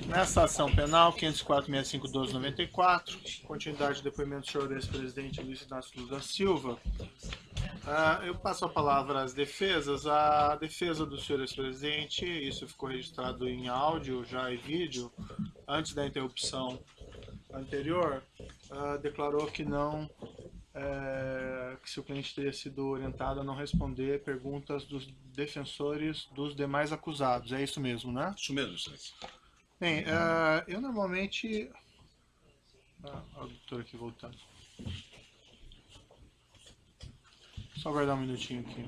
Nessa ação penal, 504.6512/94, continuidade do depoimento do senhor ex-presidente Luiz Inácio Lula da Silva, eu passo a palavra às defesas. A defesa do senhor ex-presidente, isso ficou registrado em áudio já e vídeo, antes da interrupção anterior, declarou que não, que seu cliente teria sido orientado a não responder perguntas dos defensores dos demais acusados. É isso mesmo, né? Isso mesmo, excelência. Bem, eu normalmente... o doutor aqui voltando. Só aguardar um minutinho aqui.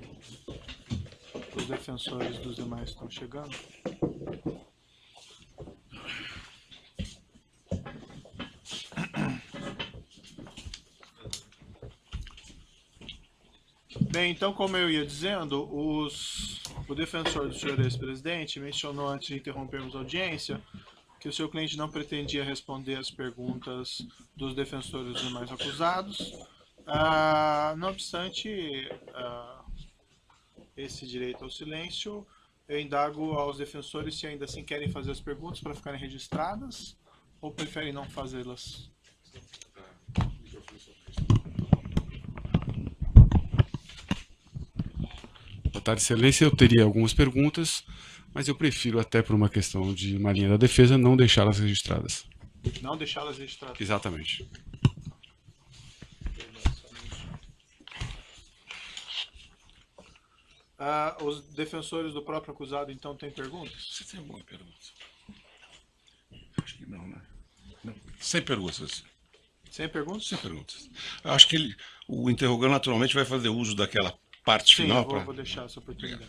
Os defensores dos demais estão chegando. Bem, então, como eu ia dizendo, o defensor do senhor ex-presidente mencionou, antes de interrompermos a audiência, que o seu cliente não pretendia responder as perguntas dos defensores dos demais acusados. Não obstante esse direito ao silêncio, eu indago aos defensores se ainda assim querem fazer as perguntas para ficarem registradas ou preferem não fazê-las. Boa tarde, excelência. Eu teria algumas perguntas, mas eu prefiro, até por uma questão de uma linha da defesa, não deixá-las registradas. Não deixá-las registradas? Exatamente. Os defensores do próprio acusado, então, têm perguntas? Você tem alguma pergunta? Acho que não, né? Não. Sem perguntas. Sem perguntas? Sem perguntas. Acho que o interrogante naturalmente vai fazer uso daquela parte Sim, final. vou deixar essa oportunidade.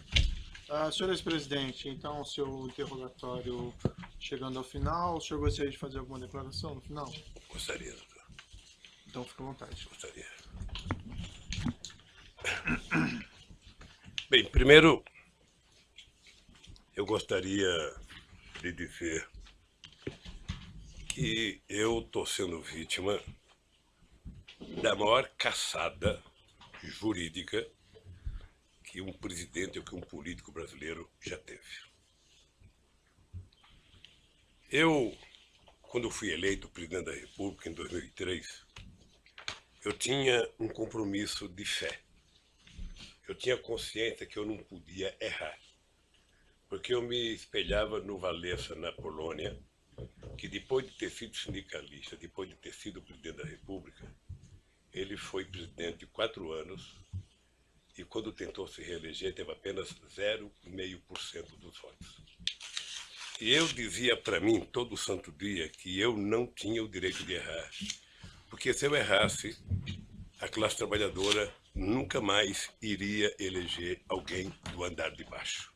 Senhor ex-presidente, então, o seu interrogatório chegando ao final, o senhor gostaria de fazer alguma declaração no final? Gostaria, doutor. Então, fica à vontade. Gostaria. Bem, primeiro, eu gostaria de dizer que eu estou sendo vítima da maior caçada jurídica que um presidente ou que um político brasileiro já teve. Eu, quando fui eleito presidente da República em 2003, eu tinha um compromisso de fé. Eu tinha consciência que eu não podia errar, porque eu me espelhava no Walesa, na Polônia, que depois de ter sido sindicalista, depois de ter sido presidente da República, ele foi presidente 4 anos e quando tentou se reeleger teve apenas 0,5% dos votos. E eu dizia para mim todo santo dia que eu não tinha o direito de errar, porque se eu errasse, a classe trabalhadora nunca mais iria eleger alguém do andar de baixo.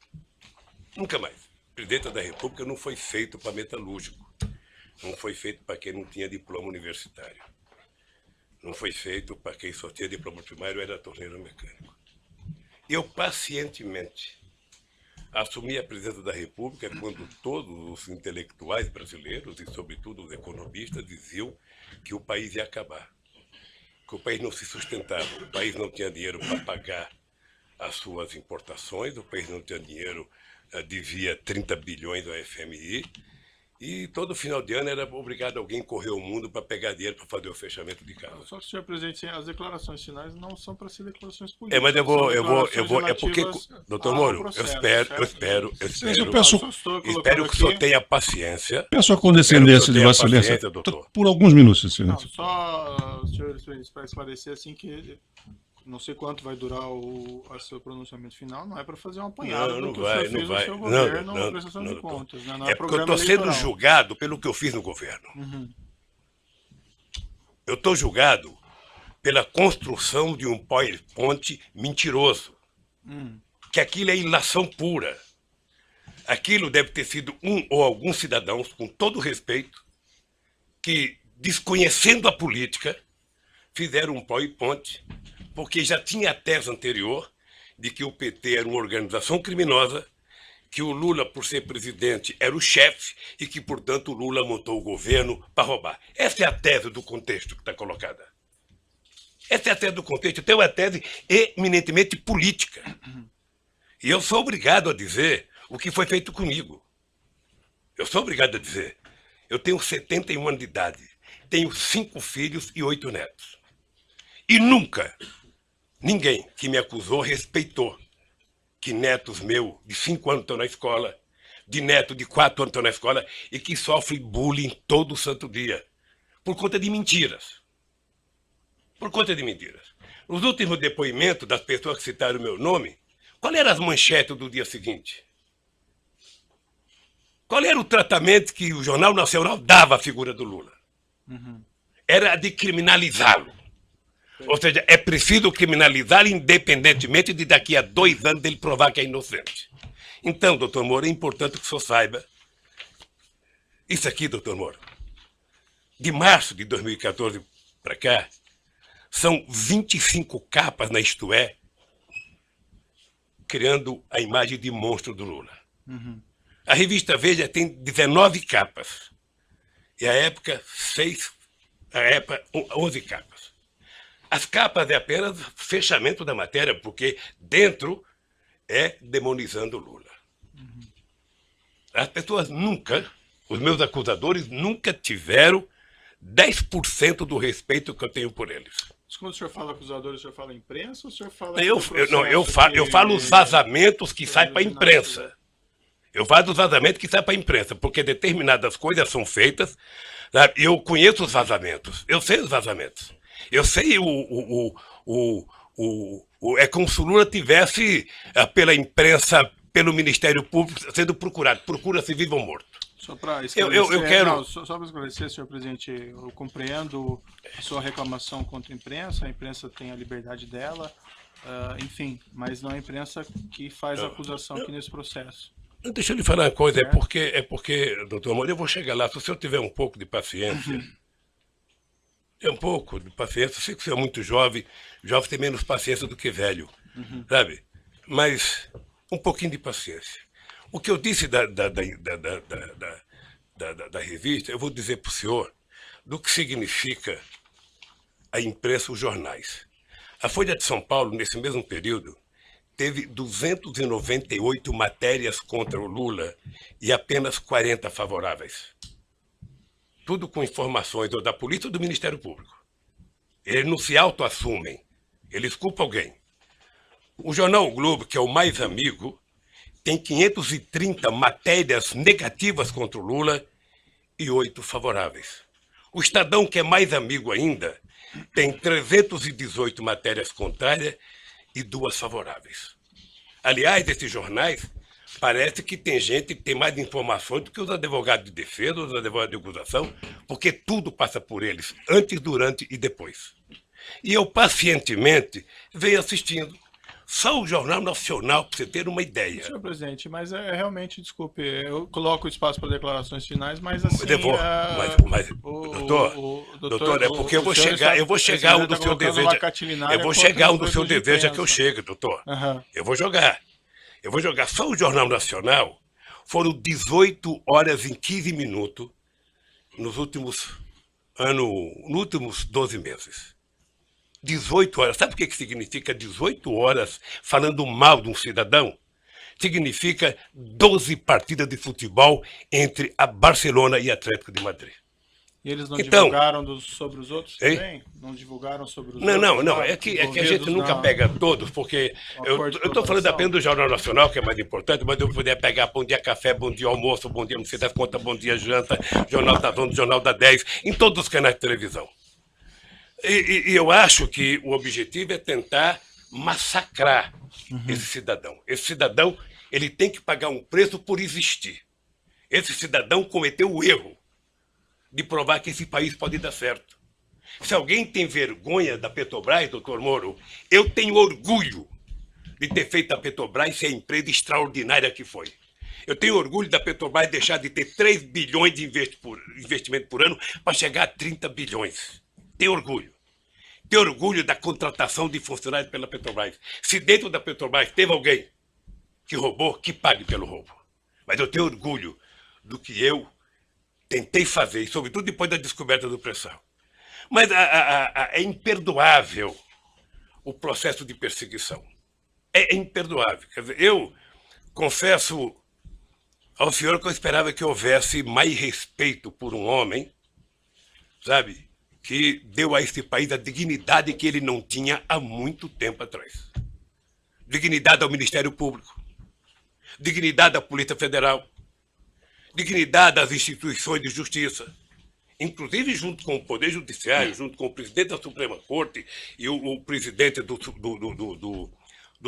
Nunca mais. O presidente da República não foi feito para metalúrgico. Não foi feito para quem não tinha diploma universitário. Não foi feito para quem só tinha diploma primário e era torneiro mecânico. Eu pacientemente assumi a presidência da República quando todos os intelectuais brasileiros e sobretudo os economistas diziam que o país ia acabar, que o país não se sustentava, o país não tinha dinheiro para pagar as suas importações, o país não tinha dinheiro, devia 30 bilhões ao FMI, e todo final de ano era obrigado alguém correr o mundo para pegar dinheiro para fazer o fechamento de casa. Só que, senhor presidente, as declarações finais não são para ser declarações políticas. Mas é porque, doutor Moro, eu espero que o senhor tenha paciência. Peço a condescendência de Vossa Excelência, doutor. Por alguns minutos, Excelência. Não, só, senhor, para esclarecer assim que não sei quanto vai durar o seu pronunciamento final, não é para fazer um apanhado do que o senhor fez no seu governo na prestação de contas. Né? Não é porque eu estou sendo julgado pelo que eu fiz no governo. Uhum. Eu estou julgado pela construção de um PowerPoint mentiroso. Que aquilo é ilação pura. Aquilo deve ter sido um ou alguns cidadãos, com todo respeito, que, desconhecendo a política, fizeram um PowerPoint, porque já tinha a tese anterior de que o PT era uma organização criminosa, que o Lula, por ser presidente, era o chefe e que, portanto, o Lula montou o governo para roubar. Essa é a tese do contexto que está colocada. Essa é a tese do contexto. Então, é uma tese eminentemente política. E eu sou obrigado a dizer o que foi feito comigo. Eu sou obrigado a dizer. Eu tenho 71 anos de idade. Tenho 5 filhos e 8 netos. E nunca ninguém que me acusou respeitou que netos meus de 5 anos estão na escola, de neto de 4 anos estão na escola e que sofrem bullying todo santo dia. Por conta de mentiras. Por conta de mentiras. Nos últimos depoimentos das pessoas que citaram o meu nome, qual eram as manchetes do dia seguinte? Qual era o tratamento que o Jornal Nacional dava à figura do Lula? Era de criminalizá-lo. Ou seja, é preciso criminalizá-lo independentemente de daqui a 2 anos ele provar que é inocente. Então, doutor Moro, é importante que o senhor saiba isso aqui, doutor Moro. De março de 2014 para cá, são 25 capas na Isto É, criando a imagem de monstro do Lula. A revista Veja tem 19 capas. E a época, 11 capas. As capas é apenas fechamento da matéria, porque dentro é demonizando o Lula. As pessoas nunca, os meus acusadores nunca tiveram 10% do respeito que eu tenho por eles. Mas quando o senhor fala acusadores, o senhor fala imprensa ou o senhor fala... Eu falo os vazamentos que saem para a imprensa. Eu falo dos vazamentos que saem para a imprensa, porque determinadas coisas são feitas. Sabe? Eu conheço os vazamentos, eu sei os vazamentos. Eu sei é como se o Lula tivesse, pela imprensa, pelo Ministério Público, sendo procurado. Procura-se vivo ou morto. Só para esclarecer, eu quero... só para esclarecer, senhor presidente, eu compreendo a sua reclamação contra a imprensa tem a liberdade dela, enfim, mas não é a imprensa que faz a acusação aqui nesse processo. Deixa eu lhe falar uma coisa, é porque, doutor Moro, eu vou chegar lá, se o senhor tiver um pouco de paciência, eu sei que o senhor é muito jovem tem menos paciência do que velho, sabe? Mas um pouquinho de paciência. O que eu disse da revista, eu vou dizer para o senhor do que significa a imprensa, os jornais. A Folha de São Paulo, nesse mesmo período, teve 298 matérias contra o Lula e apenas 40 favoráveis. Tudo com informações ou da polícia ou do Ministério Público. Eles não se autoassumem, eles culpam alguém. O jornal o Globo, que é o mais amigo, tem 530 matérias negativas contra o Lula e 8 favoráveis. O Estadão, que é mais amigo ainda, tem 318 matérias contrárias e 2 favoráveis. Aliás, esses jornais, parece que tem gente que tem mais informações do que os advogados de defesa, os advogados de acusação, porque tudo passa por eles, antes, durante e depois. E eu, pacientemente, venho assistindo. Só o Jornal Nacional, para você ter uma ideia. Senhor presidente, mas realmente, desculpe, eu coloco o espaço para declarações finais, mas assim... Doutor, é porque eu vou chegar onde o senhor deseja. Eu vou chegar onde o senhor deseja que eu chegue, doutor. Eu vou jogar. Só o Jornal Nacional foram 18 horas e 15 minutos nos últimos 12 meses. 18 horas. Sabe o que significa 18 horas falando mal de um cidadão? Significa 12 partidas de futebol entre a Barcelona e a Atlético de Madrid. E eles não divulgaram sobre os outros também? Não divulgaram sobre os outros? Não. É que a gente nunca pega todos, porque eu estou falando apenas do Jornal Nacional, que é mais importante, mas eu poderia pegar Bom Dia Café, Bom Dia Almoço, Bom Dia Não Sei das Contas, Bom Dia Janta, Jornal da Zona, Jornal da 10, em todos os canais de televisão. E eu acho que o objetivo é tentar massacrar esse cidadão. Esse cidadão, ele tem que pagar um preço por existir. Esse cidadão cometeu o erro de provar que esse país pode dar certo. Se alguém tem vergonha da Petrobras, doutor Moro, eu tenho orgulho de ter feito a Petrobras ser a empresa extraordinária que foi. Eu tenho orgulho da Petrobras deixar de ter 3 bilhões de investimento por ano para chegar a 30 bilhões. Tenho orgulho. Tenho orgulho da contratação de funcionários pela Petrobras. Se dentro da Petrobras teve alguém que roubou, que pague pelo roubo. Mas eu tenho orgulho do que eu tentei fazer, e sobretudo depois da descoberta do pré-sal. Mas é imperdoável o processo de perseguição. É imperdoável. Quer dizer, eu confesso ao senhor que eu esperava que houvesse mais respeito por um homem, sabe, que deu a esse país a dignidade que ele não tinha há muito tempo atrás. Dignidade ao Ministério Público, dignidade à Polícia Federal, dignidade às instituições de justiça, inclusive junto com o Poder Judiciário, junto com o presidente da Suprema Corte e o presidente do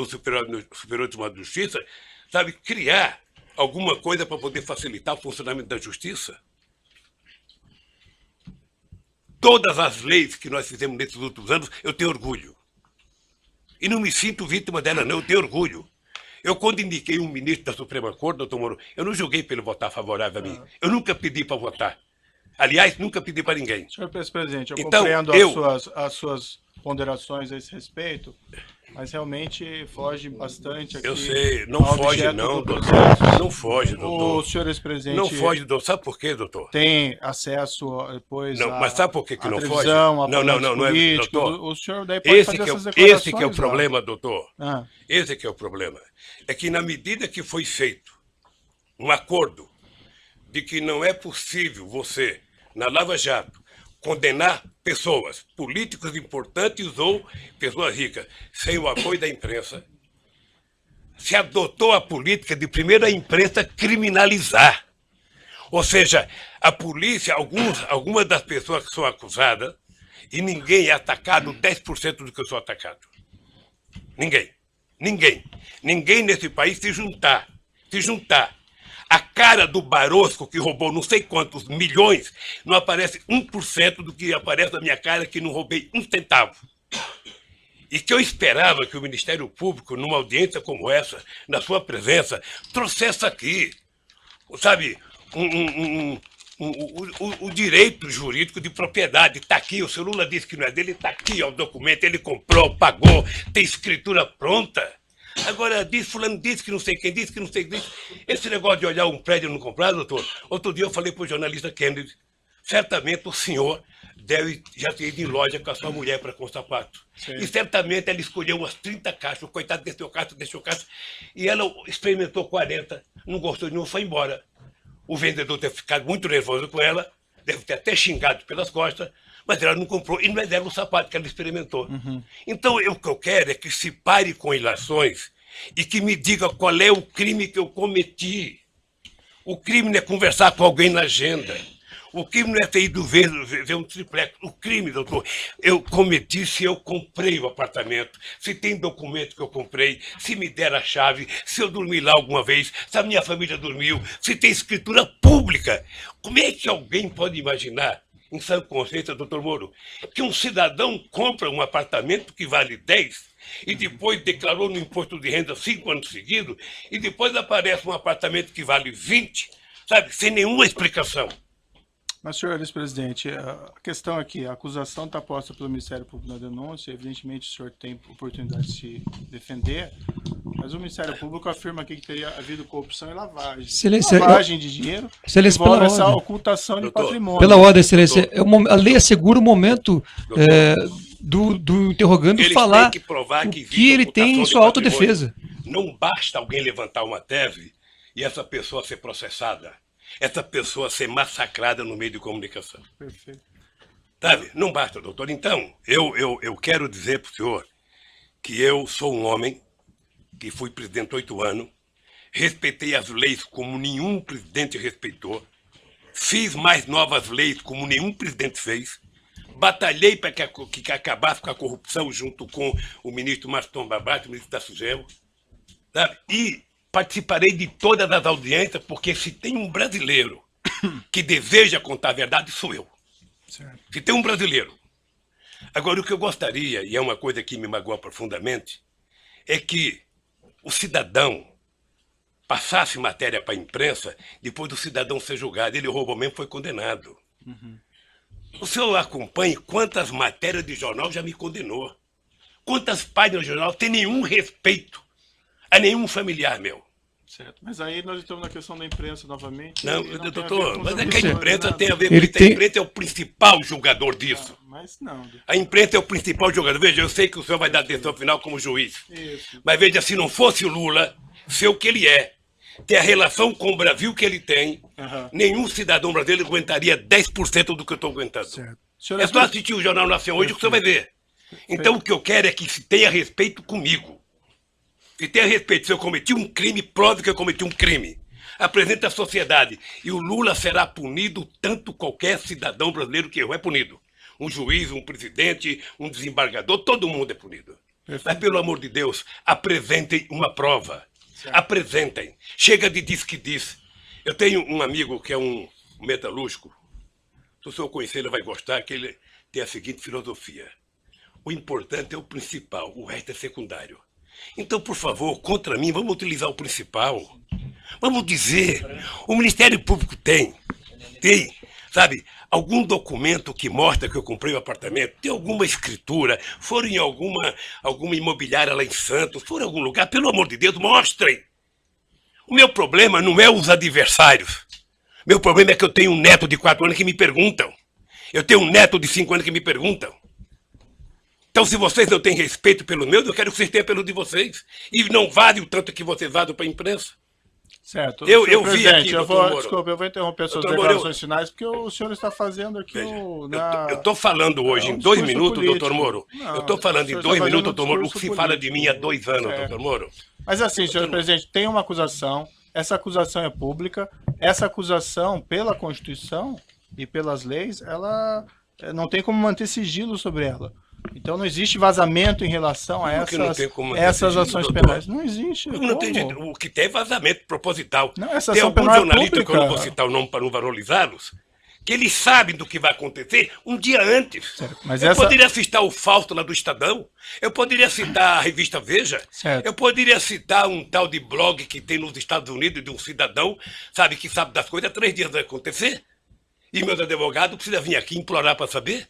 Superior Tribunal de Justiça, sabe, criar alguma coisa para poder facilitar o funcionamento da justiça. Todas as leis que nós fizemos nesses últimos anos, eu tenho orgulho. E não me sinto vítima dela, não, eu tenho orgulho. Eu, quando indiquei um ministro da Suprema Corte, doutor Moro, eu não julguei para ele votar favorável a mim. Eu nunca pedi para votar. Aliás, nunca pedi para ninguém. Senhor presidente, eu Então, compreendo as suas ponderações a esse respeito, mas realmente foge bastante aqui. Eu sei, não foge não, doutor. Não foge, doutor. O senhor ex-presidente... Não foge, doutor. Sabe por quê, doutor? Tem acesso depois não, mas sabe por que não foge? Não é, doutor. O senhor daí pode fazer essas declarações. Esse que é o problema, doutor. Ah. Esse que é o problema. É que na medida que foi feito um acordo de que não é possível você, na Lava Jato, condenar pessoas, políticos importantes ou pessoas ricas, sem o apoio da imprensa, se adotou a política de primeiro a imprensa criminalizar. Ou seja, a polícia, algumas das pessoas que são acusadas, e ninguém é atacado 10% do que eu sou atacado. Ninguém. Ninguém. Ninguém nesse país se juntar. A cara do Barosco, que roubou não sei quantos milhões, não aparece 1% do que aparece na minha cara, que não roubei um centavo. E que eu esperava que o Ministério Público, numa audiência como essa, na sua presença, trouxesse aqui, sabe, o direito jurídico de propriedade. Está aqui, o seu Lula disse que não é dele, está aqui, ó, o documento, ele comprou, pagou, tem escritura pronta. Agora, fulano disse que não sei quem disse, que não sei quem disse. Esse negócio de olhar um prédio e não comprar, doutor, outro dia eu falei para o jornalista Kennedy, certamente o senhor deve já ter ido em loja com a sua mulher para com sapato. Sim. E certamente ela escolheu umas 30 caixas, o coitado deixou caixa, e ela experimentou 40, não gostou de nenhum, foi embora. O vendedor deve ter ficado muito nervoso com ela, deve ter até xingado pelas costas, mas ela não comprou, e não é dela o sapato que ela experimentou. Uhum. Então, o que eu quero é que se pare com ilações e que me diga qual é o crime que eu cometi. O crime não é conversar com alguém na agenda. O crime não é ter ido ver um triplex. O crime, doutor, eu cometi se eu comprei o apartamento, se tem documento que eu comprei, se me der a chave, se eu dormi lá alguma vez, se a minha família dormiu, se tem escritura pública. Como é que alguém pode imaginar, em sã consciência, doutor Moro, que um cidadão compra um apartamento que vale 10 e depois declarou no imposto de renda 5 anos seguidos e depois aparece um apartamento que vale 20, sabe, sem nenhuma explicação? Mas, senhor ex-presidente, a questão aqui, a acusação está posta pelo Ministério Público na denúncia, evidentemente o senhor tem oportunidade de se defender, mas o Ministério Público afirma aqui que teria havido corrupção e lavagem. Lavagem de dinheiro, envolve essa ocultação de patrimônio. Pela ordem, excelência, a lei assegura o momento do interrogando falar o que ele tem em sua autodefesa. Não basta alguém levantar uma tese e essa pessoa ser processada. Essa pessoa ser massacrada no meio de comunicação. Perfeito. Sabe? Não basta, doutor. Então, eu quero dizer para o senhor que eu sou um homem que fui presidente 8 anos, respeitei as leis como nenhum presidente respeitou, fiz mais novas leis como nenhum presidente fez, batalhei para que acabasse com a corrupção junto com o ministro Maston Babate, o ministro da Sugel, sabe? E participarei de todas as audiências, porque se tem um brasileiro que deseja contar a verdade, sou eu. Certo. Se tem um brasileiro. Agora, o que eu gostaria, e é uma coisa que me magoa profundamente, é que o cidadão passasse matéria para a imprensa, depois do cidadão ser julgado. Ele roubou mesmo, foi condenado. Uhum. O senhor acompanha quantas matérias de jornal já me condenou. Quantas páginas de jornal tem nenhum respeito a nenhum familiar meu. Certo, mas aí nós estamos na questão da imprensa novamente. Não, doutor, mas é que a imprensa tem a ver com isso. A imprensa é o principal julgador disso. Mas não. A imprensa é o principal julgador. Veja, eu sei que o senhor vai dar decisão final como juiz. Isso. Mas veja, se não fosse o Lula ser o que ele é, ter a relação com o Brasil que ele tem, Aham. nenhum cidadão brasileiro aguentaria 10% do que eu estou aguentando. Certo. Senhor, É só assistir o Jornal Nacional hoje que você vai ver. Então o que eu quero é que se tenha respeito comigo. Se tenha respeito, se eu cometi um crime, prove que eu cometi um crime. Apresente à sociedade. E o Lula será punido tanto qualquer cidadão brasileiro que errou é punido. Um juiz, um presidente, um desembargador, todo mundo é punido. Mas, pelo amor de Deus, apresentem uma prova. Certo. Apresentem. Chega de diz que diz. Eu tenho um amigo que é um metalúrgico. Se o senhor conhecer, ele vai gostar, que ele tem a seguinte filosofia. O importante é o principal, o resto é secundário. Então, por favor, contra mim, vamos utilizar o principal. Vamos dizer, o Ministério Público tem, sabe, algum documento que mostra que eu comprei o apartamento, tem alguma escritura, foram em alguma imobiliária lá em Santos, foram em algum lugar, pelo amor de Deus, mostrem. O meu problema não é os adversários. Meu problema é que eu tenho um neto de 4 anos que me perguntam. Eu tenho um neto de 5 anos que me perguntam. Então, se vocês não têm respeito pelo meu, eu quero que vocês tenham pelo de vocês. E não vale o tanto que vocês vazam para a imprensa. Certo. Eu Senhor vi presidente, aqui, eu doutor vou, Moro. desculpa, eu vou interromper suas Doutor Moro, declarações finais, porque o senhor está fazendo aqui Veja, o... eu estou falando hoje É um em 2 discurso minutos, político. doutor Moro. Não, Eu estou falando o senhor em 2 está fazendo minutos, um doutor Moro, o que discurso se fala de mim há 2 anos, Certo. doutor Moro. Mas assim, senhor presidente, tem uma acusação, essa acusação é pública, essa acusação, pela Constituição e pelas leis, ela não tem como manter sigilo sobre ela. Então não existe vazamento em relação a Como que não tem como manter essas sigilo, ações doutor? penais. Não existe. Não tem como? jeito. O que tem é vazamento proposital. Não, essa Tem ação alguns penal é jornalistas, que eu não vou pública. citar o nome para não valorizá-los, que eles sabem do que vai acontecer um dia antes. Mas eu essa- poderia citar o Fausto lá do Estadão, eu poderia citar a revista Veja, Certo. eu poderia citar um tal de blog que tem nos Estados Unidos de um cidadão, sabe, que sabe das coisas, 3 dias vai acontecer. E meus advogados precisam vir aqui implorar para saber.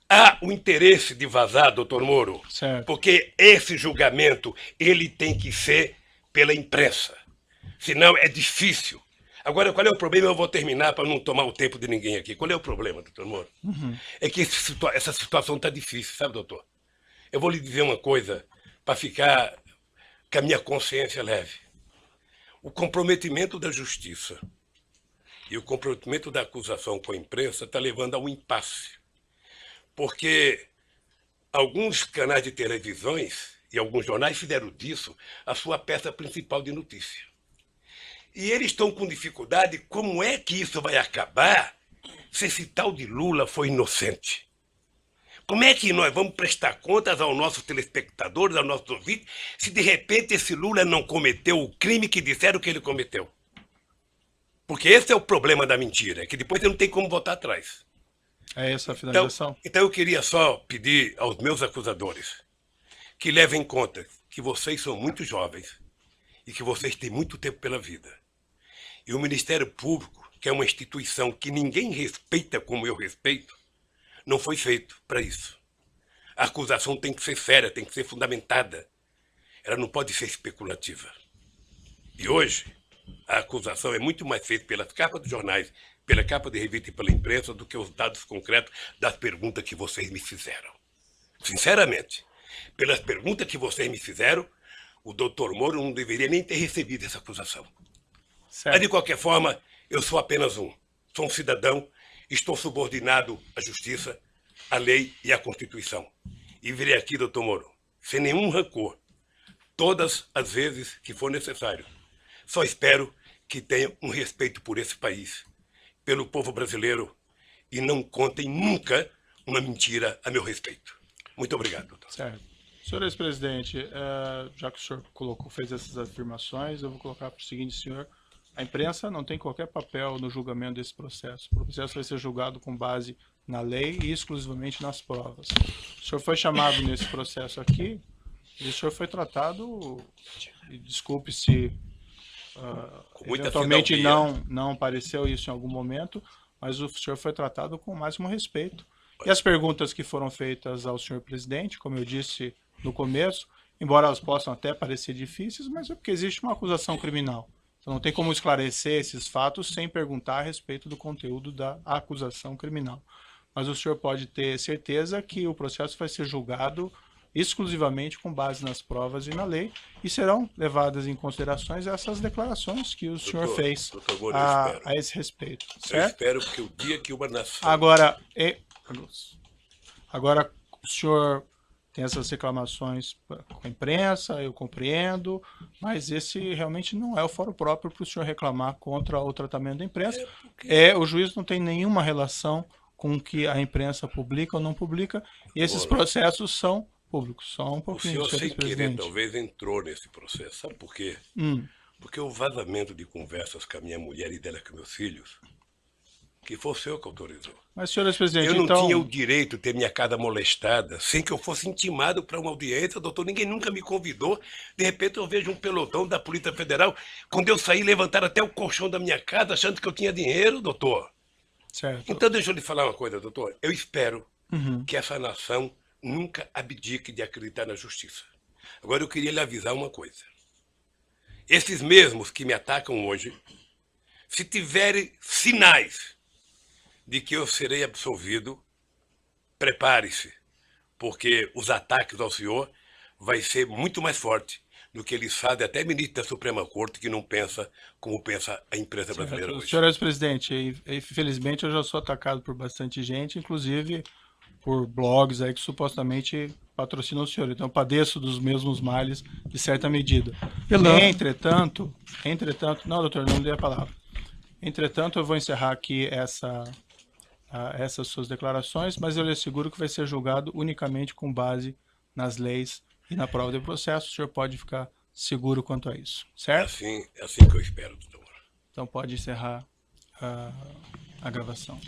Há o interesse de vazar, doutor Moro, Certo. porque esse julgamento ele tem que ser pela imprensa. Senão é difícil. Agora, qual é o problema? Eu vou terminar para não tomar o tempo de ninguém aqui. Qual é o problema, doutor Moro? É que essa situação está difícil, sabe, doutor? Eu vou lhe dizer uma coisa para ficar com a minha consciência leve. O comprometimento da justiça e o comprometimento da acusação com a imprensa está levando a um impasse. Porque alguns canais de televisões e alguns jornais fizeram disso a sua peça principal de notícia. E eles estão com dificuldade, como é que isso vai acabar se esse tal de Lula foi inocente? Como é que nós vamos prestar contas aos nossos telespectadores, aos nossos ouvintes, se de repente esse Lula não cometeu o crime que disseram que ele cometeu? Porque esse é o problema da mentira, é que depois você não tem como voltar atrás. É essa a finalização? Então eu queria só pedir aos meus acusadores que levem em conta que vocês são muito jovens e que vocês têm muito tempo pela vida. E o Ministério Público, que é uma instituição que ninguém respeita como eu respeito, não foi feito para isso. A acusação tem que ser séria, tem que ser fundamentada. Ela não pode ser especulativa. E hoje, a acusação é muito mais feita pelas capas dos jornais, pela capa de revista e pela imprensa, do que os dados concretos das perguntas que vocês me fizeram. Sinceramente, pelas perguntas que vocês me fizeram, o doutor Moro não deveria nem ter recebido essa acusação. Certo. Mas, de qualquer forma, eu sou apenas um. Sou um cidadão, estou subordinado à justiça, à lei e à Constituição. E virei aqui, doutor Moro, sem nenhum rancor, todas as vezes que for necessário. Só espero que tenham um respeito por esse país, pelo povo brasileiro, e não contem nunca uma mentira a meu respeito. Muito obrigado, doutor. Certo. Senhor ex-presidente, já que o senhor fez essas afirmações, eu vou colocar para o seguinte, senhor. A imprensa não tem qualquer papel no julgamento desse processo. O processo vai ser julgado com base na lei e exclusivamente nas provas. O senhor foi chamado nesse processo aqui e o senhor foi tratado, e desculpe se Com muita eventualmente fidalguia. não pareceu isso em algum momento, mas o senhor foi tratado com o máximo respeito. E as perguntas que foram feitas ao senhor presidente, como eu disse no começo, embora elas possam até parecer difíceis, mas é porque existe uma acusação criminal. Então não tem como esclarecer esses fatos sem perguntar a respeito do conteúdo da acusação criminal. Mas o senhor pode ter certeza que o processo vai ser julgado exclusivamente com base nas provas e na lei, e serão levadas em considerações essas declarações que o senhor fez a esse respeito. Certo? Eu espero que o dia que uma nação... Agora, o senhor tem essas reclamações com a imprensa, eu compreendo, mas esse realmente não é o fórum próprio para o senhor reclamar contra o tratamento da imprensa. O juiz não tem nenhuma relação com o que a imprensa publica ou não publica, e esses processos são públicos. Só um pouquinho, o senhor, sem querer, presidente. talvez entrou nesse processo. Sabe por quê? Porque o vazamento de conversas com a minha mulher e dela com meus filhos, que foi o senhor que autorizou. Mas, senhores presidente, eu não então... tinha o direito de ter minha casa molestada sem que eu fosse intimado para uma audiência, doutor. Ninguém nunca me convidou. De repente eu vejo um pelotão da Polícia Federal. Quando eu saí, levantaram até o colchão da minha casa, achando que eu tinha dinheiro, doutor. Certo. Então deixa eu lhe falar uma coisa, doutor. Eu espero que essa nação nunca abdique de acreditar na justiça. Agora eu queria lhe avisar uma coisa. Esses mesmos que me atacam hoje, se tiverem sinais de que eu serei absolvido, prepare-se, porque os ataques ao senhor vai ser muito mais forte do que eles fazem até ministro da Suprema Corte, que não pensa como pensa a imprensa brasileira hoje. Senhores presidente, infelizmente eu já sou atacado por bastante gente, inclusive por blogs aí que supostamente patrocinam o senhor. Então eu padeço dos mesmos males de certa medida. Entretanto, não, doutor, não dei a palavra. Entretanto, eu vou encerrar aqui essas suas declarações, mas eu lhe asseguro que vai ser julgado unicamente com base nas leis e na prova de processo. O senhor pode ficar seguro quanto a isso, certo? É assim que eu espero, doutor. Então pode encerrar a gravação.